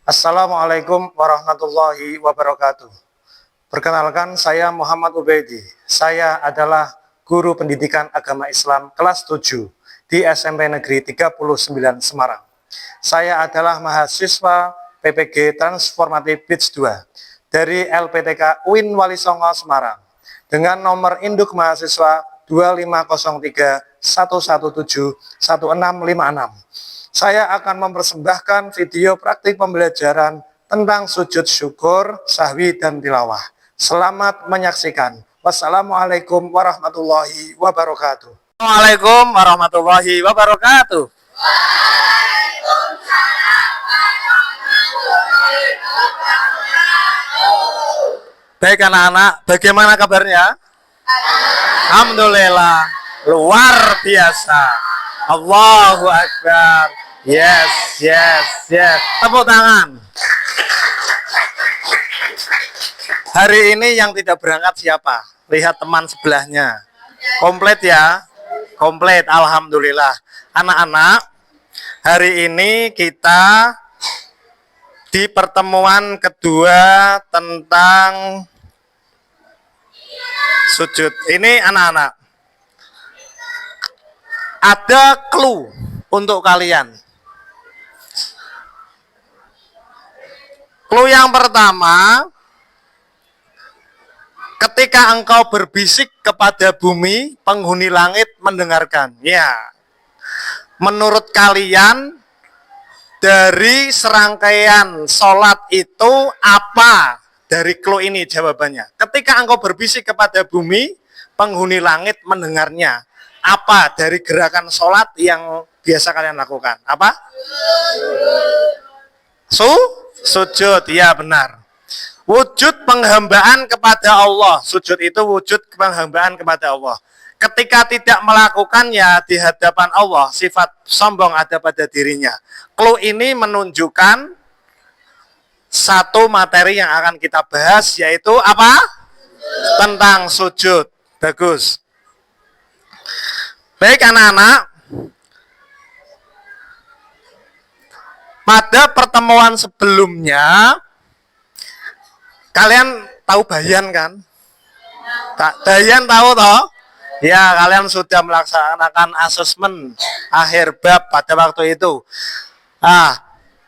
Assalamualaikum warahmatullahi wabarakatuh. Perkenalkan, saya Muhammad Ubaidi. Saya adalah guru pendidikan agama Islam kelas 7 di SMP Negeri 39 Semarang. Saya adalah mahasiswa PPG Transformatif Batch 2 dari LPTK UIN Wali Songo Semarang dengan nomor induk mahasiswa 250311711656. Saya akan mempersembahkan video praktik pembelajaran tentang sujud syukur, sahwi, dan tilawah. Selamat menyaksikan. Wassalamualaikum warahmatullahi wabarakatuh. Assalamualaikum warahmatullahi wabarakatuh. Baik anak-anak, bagaimana kabarnya? Alhamdulillah, luar biasa. Allahu Akbar. Yes. Tepuk tangan. Hari ini yang tidak berangkat siapa? Lihat teman sebelahnya. Komplit ya? Komplit, alhamdulillah. Anak-anak, hari ini kita di pertemuan kedua tentang sujud. Ini anak-anak, ada clue untuk kalian. Clue yang pertama, ketika engkau berbisik kepada bumi, penghuni langit mendengarkan. Ya, menurut kalian dari serangkaian sholat itu apa? Dari clue ini jawabannya. Ketika engkau berbisik kepada bumi, penghuni langit mendengarnya. Apa dari gerakan sholat yang biasa kalian lakukan? Apa? Sujud, ya benar. Wujud penghambaan kepada Allah. Sujud itu wujud penghambaan kepada Allah. Ketika tidak melakukannya di hadapan Allah, sifat sombong ada pada dirinya. Clue ini menunjukkan satu materi yang akan kita bahas, yaitu apa? Tentang sujud. Bagus. Baik anak-anak, pada pertemuan sebelumnya, kalian tahu Bayan kan? Bayan tahu toh? Ya, kalian sudah melaksanakan asesmen akhir bab pada waktu itu. Nah,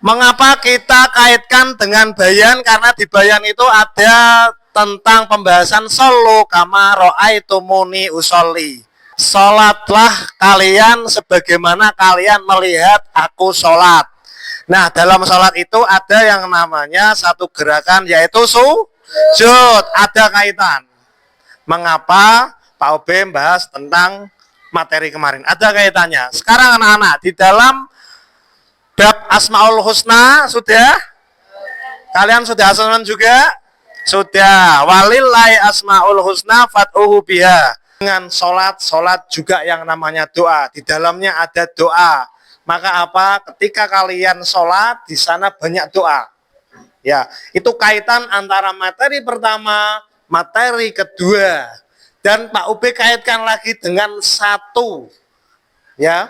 mengapa kita kaitkan dengan Bayan? Karena di Bayan itu ada tentang pembahasan solo kama ro'aitumuni usolli. Sholatlah kalian sebagaimana kalian melihat aku sholat. Nah, dalam sholat itu ada yang namanya satu gerakan, yaitu sujud. Ada kaitan. Mengapa Pak Obe membahas tentang materi kemarin? Ada kaitannya. Sekarang anak-anak, di dalam bab Asmaul Husna sudah? Kalian sudah asesmen juga? Sudah. Walillahi asmaul husna fad'uhu biha. Dengan sholat juga yang namanya doa. Di dalamnya ada doa. Maka apa? Ketika kalian sholat, di sana banyak doa. Ya, itu kaitan antara materi pertama, materi kedua. Dan Pak Ube kaitkan lagi dengan satu. Ya,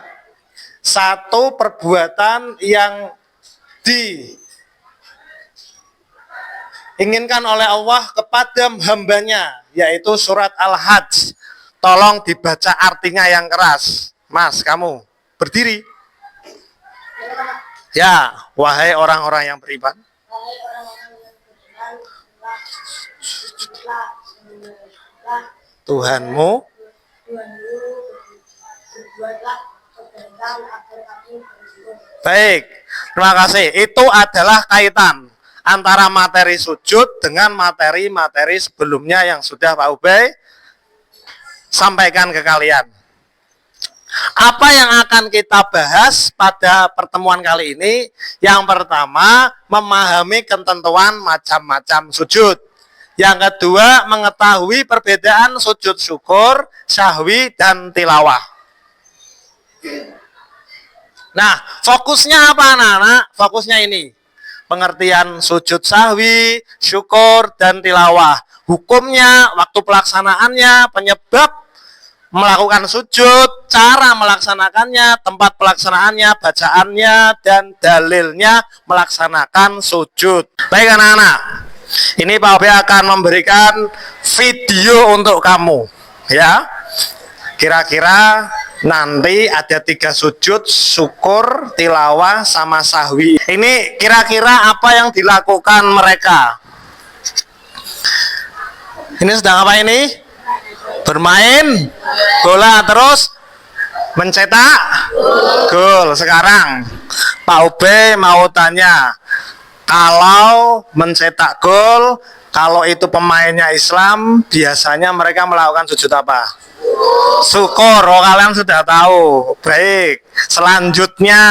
satu perbuatan yang diinginkan oleh Allah kepada hambanya, yaitu surat Al-Hajj. Tolong dibaca artinya yang keras. Mas, kamu berdiri. Ya, wahai orang-orang yang beriman. Tuhanmu. Baik, terima kasih. Itu adalah kaitan antara materi sujud dengan materi-materi sebelumnya yang sudah Pak Ubay sampaikan ke kalian. Apa yang akan kita bahas pada pertemuan kali ini? Yang pertama, memahami ketentuan macam-macam sujud. Yang kedua, mengetahui perbedaan sujud syukur, sahwi, dan tilawah. Nah, fokusnya apa anak-anak? Fokusnya ini. Pengertian sujud sahwi, syukur, dan tilawah. Hukumnya, waktu pelaksanaannya, penyebab melakukan sujud, cara melaksanakannya, tempat pelaksanaannya, bacaannya, dan dalilnya melaksanakan sujud. Baik anak-anak, ini Pak Obe akan memberikan video untuk kamu, ya. Kira-kira nanti ada 3 sujud, syukur, tilawah, sama sahwi. Ini kira-kira apa yang dilakukan mereka? Ini sedang apa ini? Bermain bola terus mencetak gol. Sekarang Pak Ube mau tanya, kalau mencetak gol, kalau itu pemainnya Islam, biasanya mereka melakukan sujud apa? Syukur. Oh, kalian sudah tahu. Baik, selanjutnya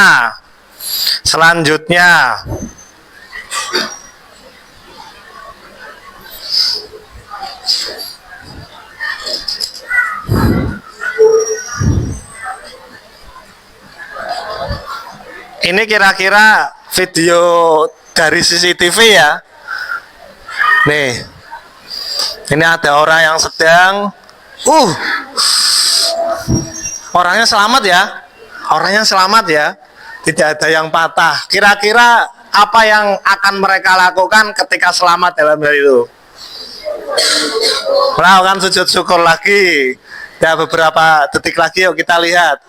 ini kira-kira video dari CCTV ya. Nih, ini ada orang yang sedang orangnya selamat ya. Orangnya selamat ya. Tidak ada yang patah. Kira-kira apa yang akan mereka lakukan ketika selamat dalam hal itu? Melakukan sujud syukur lagi. Ya, beberapa detik lagi yuk kita lihat.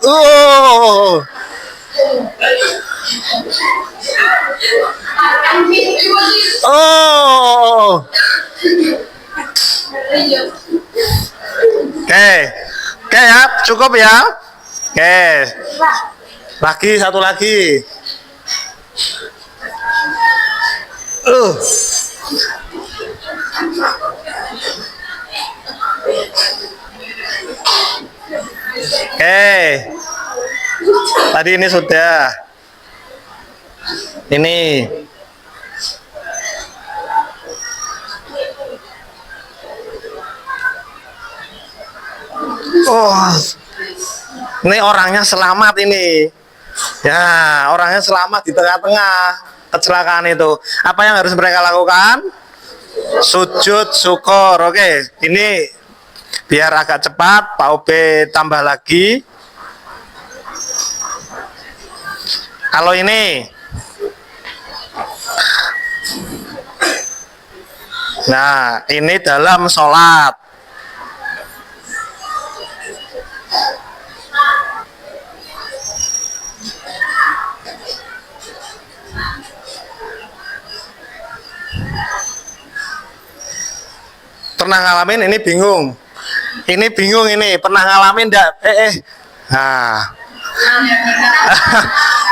Oke ya, cukup ya. Oke. Lagi satu lagi. Oke. Tadi ini sudah. Ini. Ini orangnya selamat ini. Ya, orangnya selamat di tengah-tengah kecelakaan itu. Apa yang harus mereka lakukan? Sujud syukur. Oke, ini biar agak cepat, Pak Obe tambah lagi. Kalau ini, nah ini dalam sholat. Pernah ngalamin ini bingung. Ini bingung ini, pernah ngalamin enggak? Nah.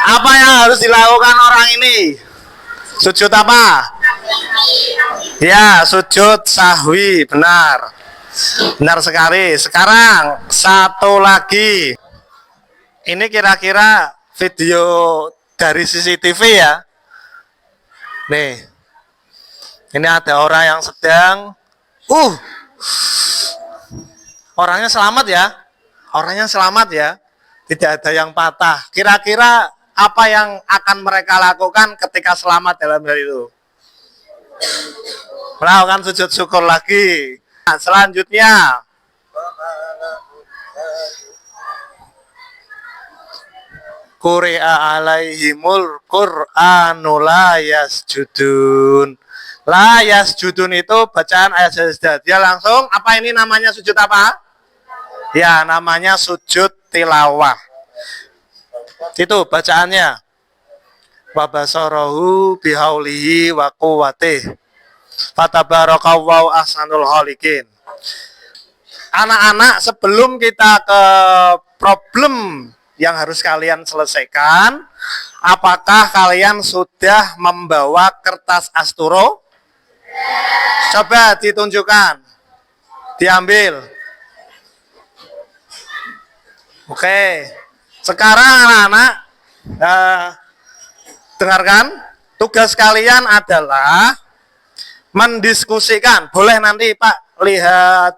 Apa yang harus dilakukan orang ini? Sujud apa? Ya, sujud sahwi, benar. Benar sekali. Sekarang satu lagi. Ini kira-kira video dari CCTV ya. Nih. Ini ada orang yang sedang orangnya selamat ya. Orangnya selamat ya. Tidak ada yang patah. Kira-kira apa yang akan mereka lakukan ketika selamat dalam hal itu? Melakukan sujud syukur lagi. Nah, selanjutnya Quri'a alaihimul Qur'anu la yasjudun. La yasjudun itu bacaan ayat sajdah. Dia langsung, apa ini namanya sujud apa? Ya, namanya sujud tilawah. Itu bacaannya. Wa basarahu bihaulihi wa quwwatih. Fatabarakallahu ahsanul khaliqin. Anak-anak, sebelum kita ke problem yang harus kalian selesaikan, apakah kalian sudah membawa kertas asturo? Coba ditunjukkan. Diambil. Oke. Sekarang anak-anak dengarkan, tugas kalian adalah mendiskusikan. Boleh nanti Pak lihat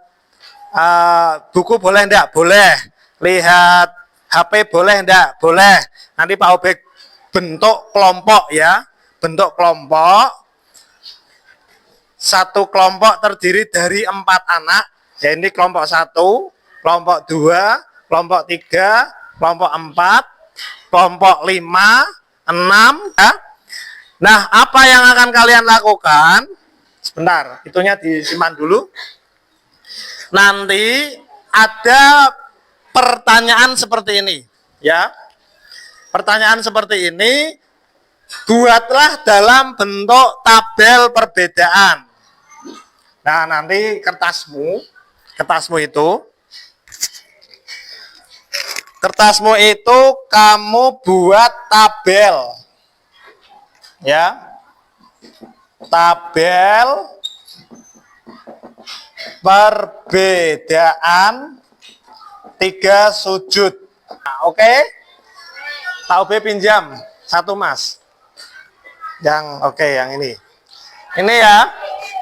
buku boleh enggak? Boleh. Lihat HP boleh enggak? Boleh. Nanti Pak Obek bentuk kelompok ya. Bentuk kelompok. Satu kelompok terdiri dari 4 anak. Ya, ini kelompok 1, kelompok 2, kelompok 3, kelompok 4, kelompok 5, 6 ya. Nah, apa yang akan kalian lakukan? Sebentar, itunya disimpan dulu. Nanti ada pertanyaan seperti ini, ya. Pertanyaan seperti ini buatlah dalam bentuk tabel perbedaan. Nah, nanti kertasmu itu kamu buat tabel. Ya. Tabel perbedaan 3 sujud. Nah, oke? Tahu B pinjam 1 Mas. Yang ini. Ini ya.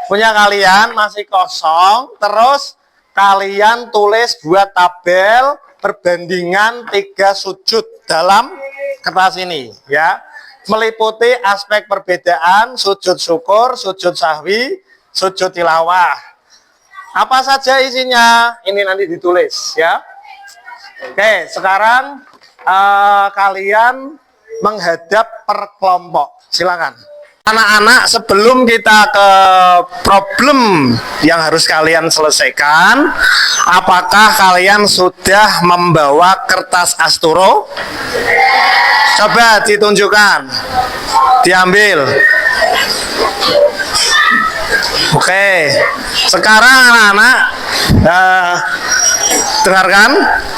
Punya kalian masih kosong, terus kalian tulis buat tabel perbandingan 3 sujud dalam kertas ini ya. Meliputi aspek perbedaan sujud syukur, sujud sahwi, sujud tilawah. Apa saja isinya? Ini nanti ditulis ya. Oke, sekarang kalian menghadap per kelompok. Silakan. Anak-anak, sebelum kita ke problem yang harus kalian selesaikan, apakah kalian sudah membawa kertas Asturo? Coba ditunjukkan, diambil. Oke, sekarang anak-anak dengarkan,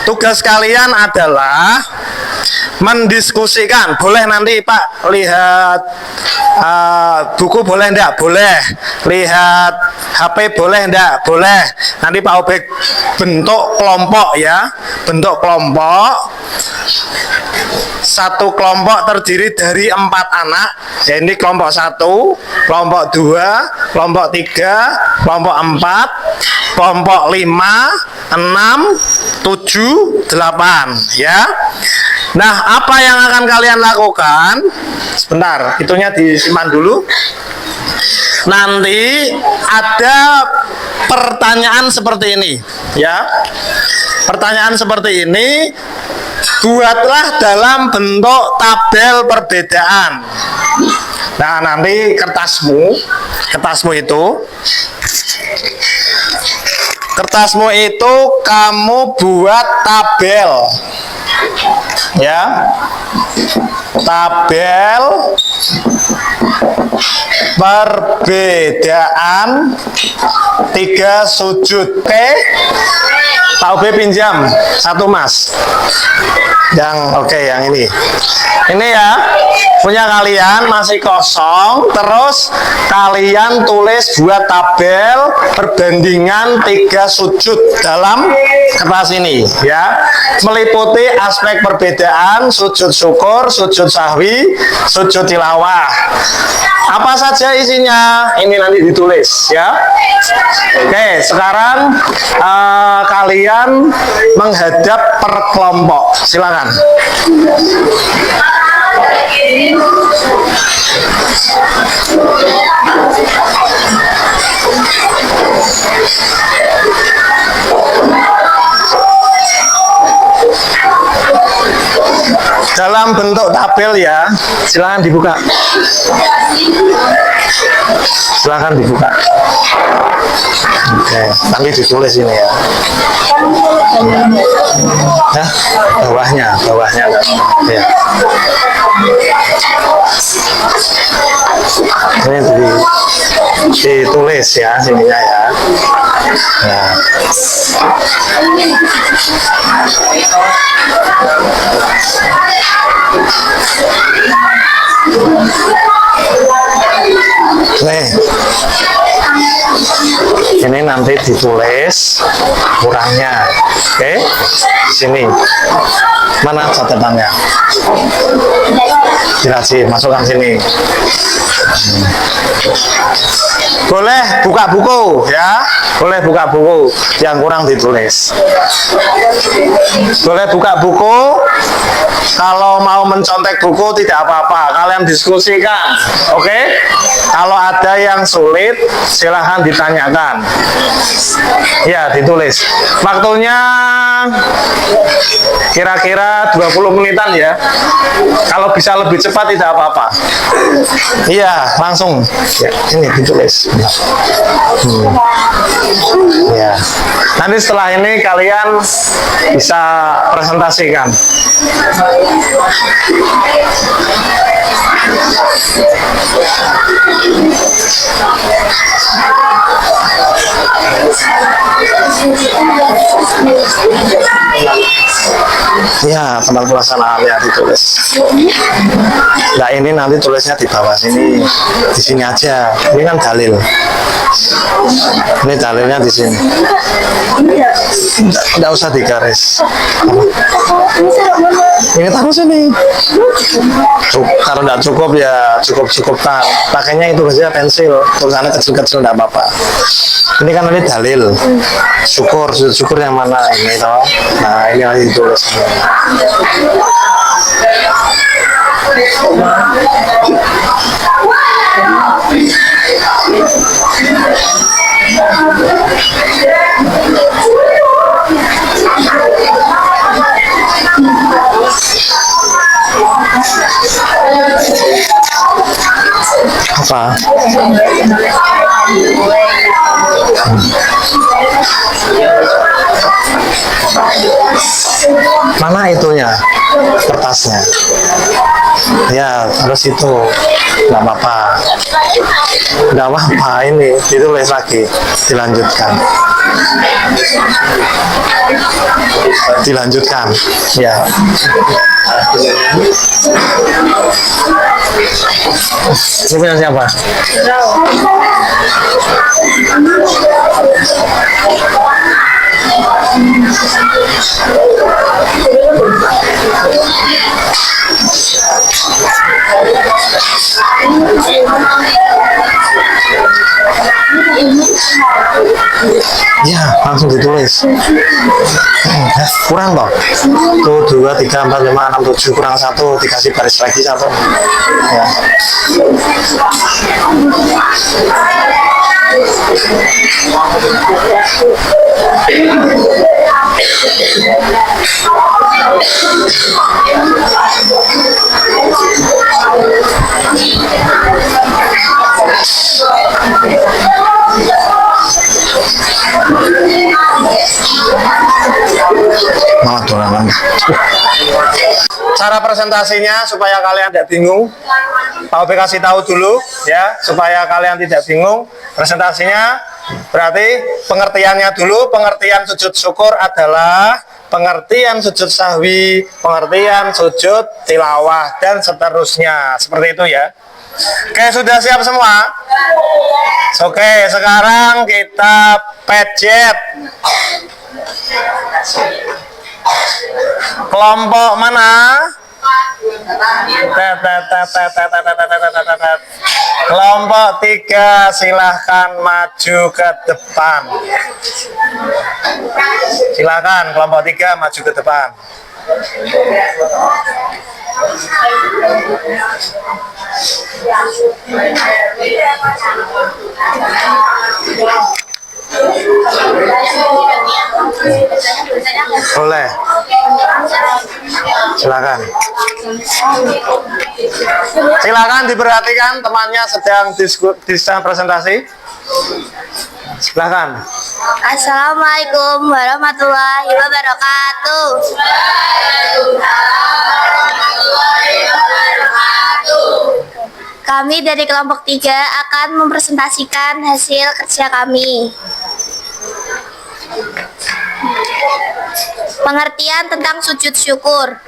tugas kalian adalah mendiskusikan. Boleh nanti Pak lihat buku, boleh enggak? Boleh. Lihat HP boleh enggak? Boleh. Nanti Pak Obek bentuk kelompok ya. Bentuk kelompok. Satu kelompok terdiri dari 4 anak. Ya, ini kelompok 1, kelompok 2, kelompok 3, kelompok 4, kelompok 5, 6, 7, 8 ya. Nah, apa yang akan kalian lakukan? Sebentar, itunya disimpan dulu. Nanti ada pertanyaan seperti ini ya. Pertanyaan seperti ini buatlah dalam bentuk tabel perbedaan. Nah, nanti kertasmu itu kamu buat tabel ya. Tabel perbedaan 3 sujud. Oke? Pak B pinjam 1 Mas. Yang ini. Ini ya, punya kalian masih kosong, terus kalian tulis buat tabel perbandingan 3 sujud dalam kertas ini ya. Meliputi aspek perbedaan sujud syukur, sujud sahwi, sujud tilawah. Apa saja isinya? Ini nanti ditulis ya. Oke, sekarang kalian menghadap per kelompok. Silakan. Dalam bentuk tabel ya. Silakan dibuka. Silakan dibuka. Oke, nanti ditulis ini ya. Nah, bawahnya ya. Ini ditulis ya sininya ya. Nah. Nih, ini nanti ditulis kurangnya. Oke, sini mana catatannya? Jelasin, masukkan sini. Boleh buka buku ya, boleh buka buku yang kurang ditulis. Boleh buka buku. Kalau mau mau mencontek buku tidak apa-apa, kalian diskusikan. Oke? Kalau ada yang sulit, silahkan ditanyakan. Ya, ditulis. Waktunya kira-kira 20 menitan ya. Kalau bisa lebih cepat tidak apa-apa. Iya, langsung. Ya, ini ditulis. Ya. Nanti setelah ini kalian bisa presentasikan. Ya, tempat pelaksanaannya ditulis. Nah, ini nanti tulisnya di bawah sini, di sini aja. Ini kan dalil. Ini dalilnya di sini. Tidak usah digaris. Ini taruh sini. Kalau tidak cukup ya cukupkan. Pakainya itu biasanya pensil. Tulisannya kecil-kecil tidak apa-apa. Ini kan ini dalil. Syukur yang mana ini toh. Nah, ini lagi ditulis. Apa? Mana itunya? Kertasnya. Ya, terus itu nggak apa-apa. Nggak apa-apa, ini ditulis lagi, dilanjutkan. Dilanjutkan, ya. Ini punya siapa? Ya, langsung ditulis. Kurang toh? Tuh 2, 3, 4, 5, 6, 7 kurang 1, dikasih baris lagi 1. Ya. Cara presentasinya supaya kalian tidak bingung, Pak Obe kasih tahu dulu ya, supaya kalian tidak bingung. Presentasinya berarti pengertiannya dulu. Pengertian sujud syukur adalah pengertian sujud sahwi, pengertian sujud tilawah, dan seterusnya. Seperti itu ya. Oke, sudah siap semua? Oke, sekarang kita pejet. Kelompok mana? Kelompok 3 silahkan maju ke depan. Silahkan kelompok 3 maju ke depan. Boleh. Silakan. Silakan diperhatikan, temannya sedang presentasi. Silakan. Assalamualaikum warahmatullahi wabarakatuh. Kami dari kelompok 3 akan mempresentasikan hasil kerja kami. Pengertian tentang sujud syukur.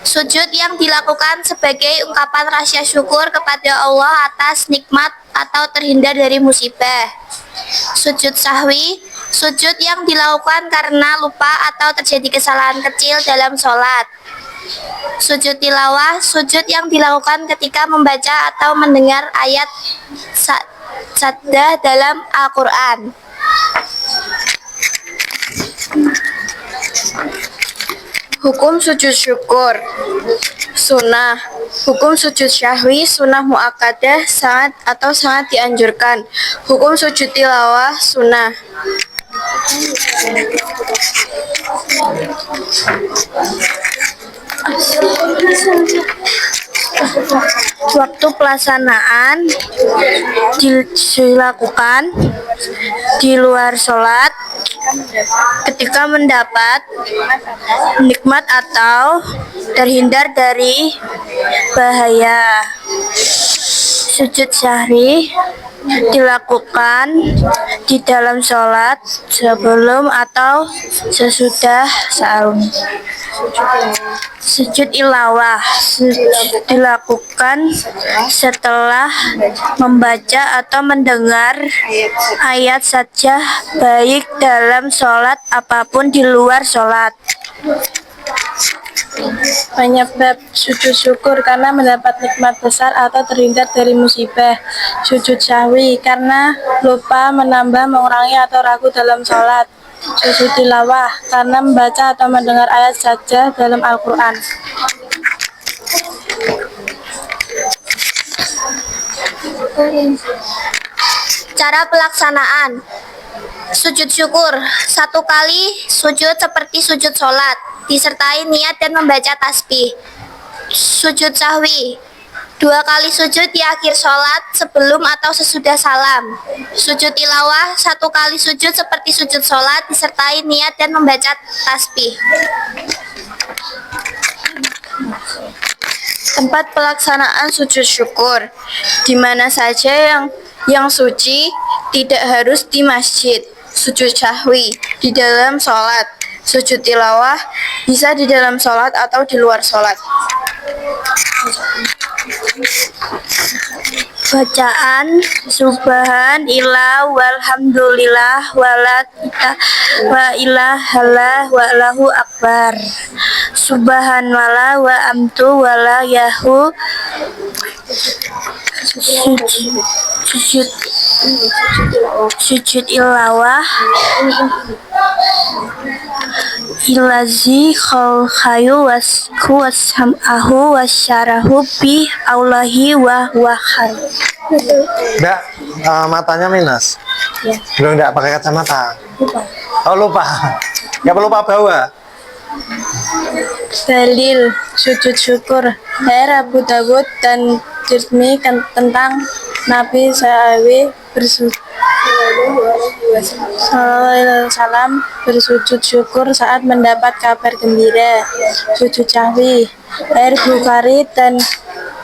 Sujud yang dilakukan sebagai ungkapan rasa syukur kepada Allah atas nikmat atau terhindar dari musibah. Sujud sahwi, sujud yang dilakukan karena lupa atau terjadi kesalahan kecil dalam sholat. Sujud tilawah, sujud yang dilakukan ketika membaca atau mendengar ayat sajdah dalam Al-Quran. Hukum sujud syukur. Sunnah. Hukum sujud syahwi, sunnah muakkadah, sangat dianjurkan. Hukum sujud tilawah, sunnah. Waktu pelaksanaan dilakukan di luar sholat ketika mendapat nikmat atau terhindar dari bahaya. Sujud syahri dilakukan di dalam sholat sebelum atau sesudah saum. Sujud ilawah dilakukan setelah membaca atau mendengar ayat saja, baik dalam sholat apapun di luar sholat. Penyebab sujud syukur karena mendapat nikmat besar atau terhindar dari musibah. Sujud syahwi karena lupa, menambah, mengurangi atau ragu dalam sholat. Sujud tilawah karena membaca atau mendengar ayat saja dalam Al-Quran. Cara pelaksanaan sujud syukur, 1 kali sujud seperti sujud sholat, disertai niat dan membaca tasbih. Sujud sahwi, 2 kali sujud di akhir sholat sebelum atau sesudah salam. Sujud tilawah, 1 kali sujud seperti sujud sholat, disertai niat dan membaca tasbih. Tempat pelaksanaan sujud syukur, di mana saja yang suci, tidak harus di masjid. Sujud syahwi di dalam sholat. Sujud tilawah bisa di dalam sholat atau di luar sholat. Bacaan subhanallah walhamdulillah wa ilahallah wallahu akbar. Subhanallah wa amtu wala yahu. Sujud ilawah ilazi khayu wasamahu wasyarahu bi Allahi wa wahar. Mbak, matanya minus? Ya. Belum, enggak pakai kacamata? Lupa. Oh, lupa. Nggak perlu lupa bawa. Dalil sujud syukur dari Abu Dawud dan Tirmidzi tentang Nabi SAW bersujud syukur saat mendapat kabar gembira. Sujud syahwi dari Bukhari dan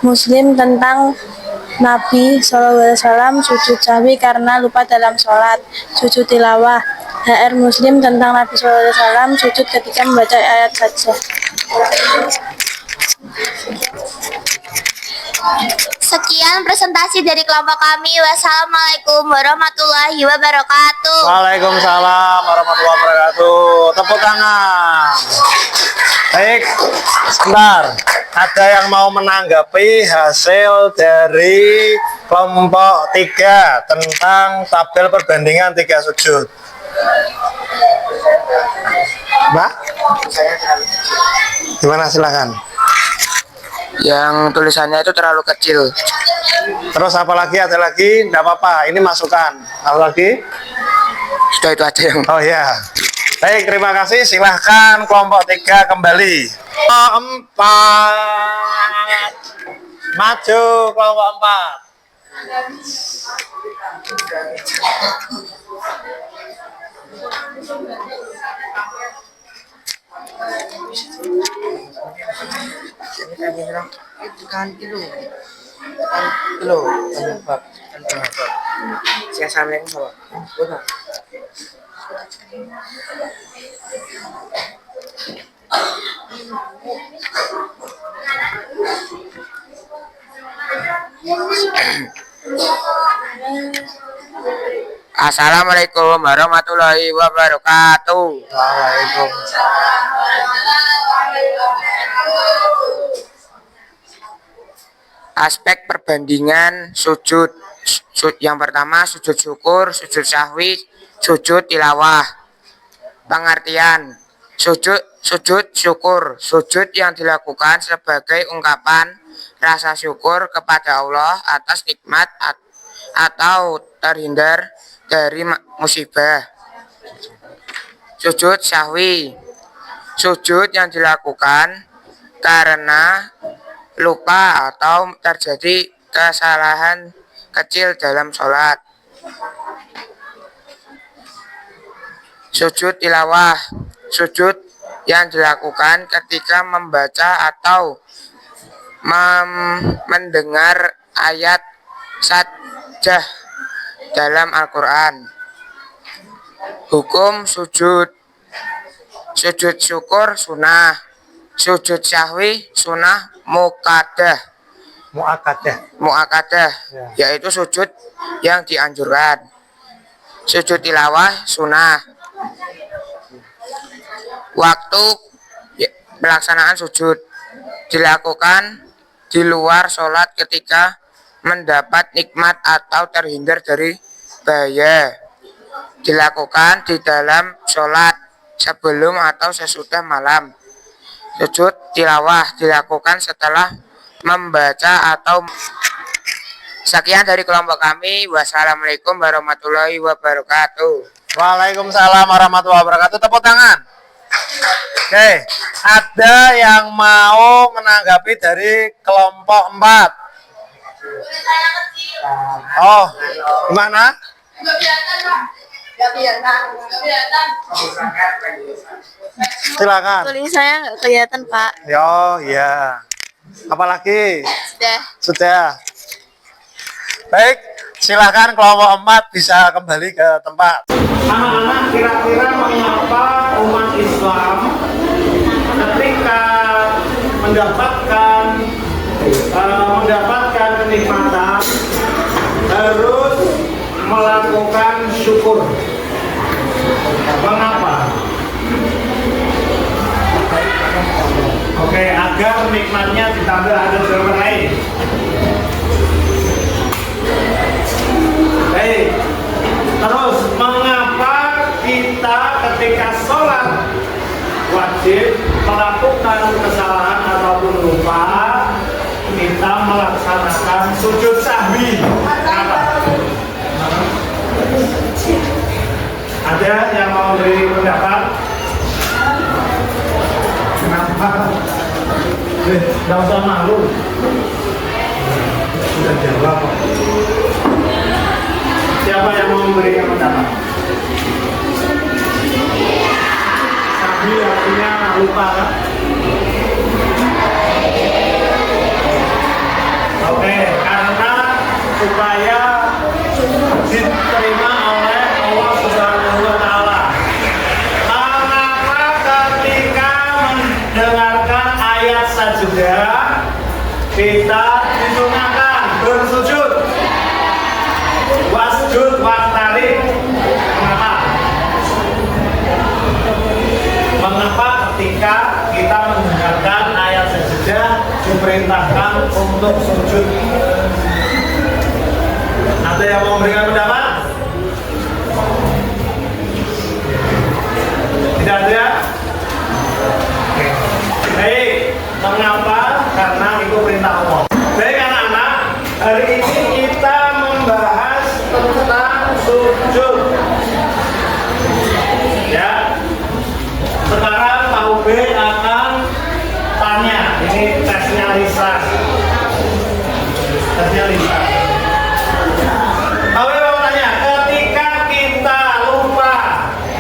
Muslim tentang Nabi SAW sujud syahwi karena lupa dalam sholat. Sujud tilawah HR Muslim tentang Nabi SAW sujud ketika membaca ayat saja. Sekian presentasi dari kelompok kami. Wassalamualaikum warahmatullahi wabarakatuh. Waalaikumsalam warahmatullahi wabarakatuh. Tepuk tangan. Baik, sebentar. Ada yang mau menanggapi hasil dari kelompok 3 tentang tabel perbandingan 3 sujud? Mbak? Gimana, silakan. Yang tulisannya itu terlalu kecil. Terus apa lagi? Ada lagi? Tidak apa-apa, ini masukan. Apa lagi? Sudah itu aja yang. Oh ya. Baik, terima kasih. Silahkan kelompok 3 kembali. 4. Maju kelompok 4. Assalamualaikum warahmatullahi wabarakatuh. Waalaikumsalam. Aspek perbandingan sujud. Yang pertama sujud syukur, sujud syahwi, sujud tilawah. Pengertian: Sujud syukur. Sujud yang dilakukan sebagai ungkapan rasa syukur kepada Allah atas nikmat atau terhindar dari musibah. Sujud sahwi. Sujud yang dilakukan karena lupa atau terjadi kesalahan kecil dalam sholat. Sujud tilawah. Sujud yang dilakukan ketika membaca atau mendengar ayat sajdah dalam Al-Quran. Hukum sujud. Sujud syukur sunnah. Sujud sahwi sunnah muakkadah. Muakkadah yaitu sujud yang dianjurkan. Sujud tilawah sunnah. Waktu pelaksanaan sujud dilakukan di luar sholat ketika mendapat nikmat atau terhindar dari bahaya. Dilakukan di dalam sholat sebelum atau sesudah malam. Sujud tilawah dilakukan setelah membaca atau. Sekian dari kelompok kami. Wassalamualaikum warahmatullahi wabarakatuh. Waalaikumsalam warahmatullahi wabarakatuh. Tepuk tangan. Oke, ada yang mau menanggapi dari kelompok 4? Oh, gimana? Silakan. Tulis saya nggak kelihatan, Pak. Yo, ya. Apalagi? Sudah. Baik, silakan kelompok 4 bisa kembali ke tempat. Anak-anak kira-kira mengapa umat Islam ketika mendapatkan kenikmatan harus melakukan syukur? Mengapa? Oke, agar nikmatnya ditambah ada jawaban lain. Baik. Terus mengapa kita ketika sholat wajib melakukan kesalahan ataupun lupa kita melaksanakan sujud sahwi? Kenapa? Ada yang mau beri pendapat? Kenapa? Tidak usah malu. Sudah jawab kok. Siapa yang mau memberikan pendapat? Sahwi artinya lupa kan? Oke, karena supaya diterima oleh Allah Subhanahu wa Ta'ala. Mengapa ketika mendengarkan ayat sajdah kita disunahkan bersujud? Wasjud waqtarib. Mengapa? Mengapa ketika kita mendengarkan ayat sajdah diperintahkan untuk sujud? Ada yang mau memberikan pendapat? Tidak ada? Oke. Baik, mengapa? Karena itu perintah Allah. Baik anak-anak, hari ini kita membahas tentang sujud. Ya. Sekarang Pak Ube akan tanya. Ini tesnya Lisa. Tesnya Lisa. Pak Ube mau tanya, ketika kita lupa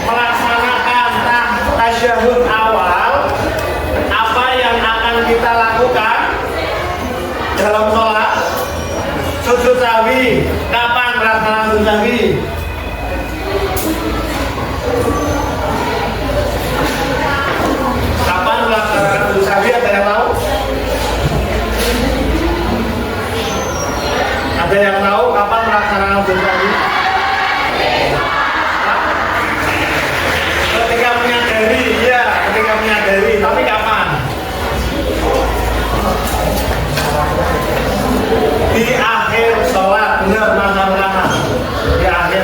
melaksanakan tasyahud awal, apa yang akan kita lakukan dalam sholat? Sujud sahwi. Kapan melaksanakan sujud sahwi? Kapan melaksanakan sujud sahwi? Ada yang tahu? Ada yang tahu kapan melaksanakan sujud sahwi? Ketika menyadari, ya, ketika menyadari. Tapi kapan? Di akhir sholat, benar, Mas Abraham. Di akhir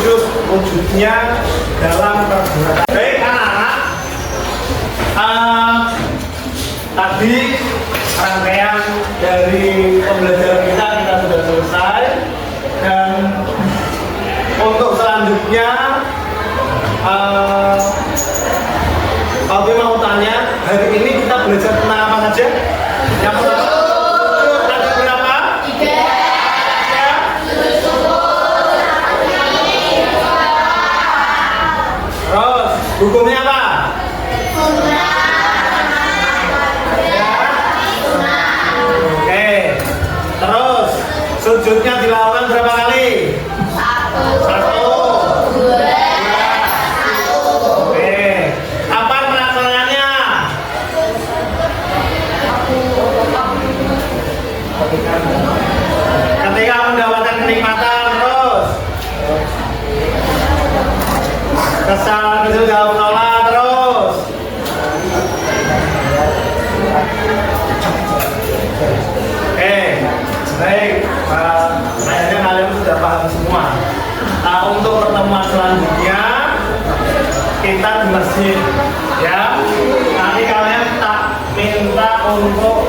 sujud wujudnya dalam perbuatan. Baik anak-anak, tadi rangkaian dari pembelajaran kita sudah selesai, dan untuk selanjutnya Pak mau tanya, hari ini kita belajar tentang apa saja? Yang pertama, ada berapa? 3. Terus, hukumnya apa? Oke. Terus, sujudnya dilakukan berapa kali? 1. Ketika mendapatkan kenikmatan, terus kesal juga menolak, terus baik, kayaknya kalian sudah paham semua. Untuk pertemuan selanjutnya kita di masjid, ya. Nanti kalian tak minta untuk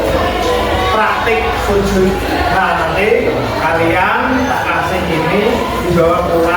praktik sujud. Nah, nanti kalian tak kasih ini dibawa pulang.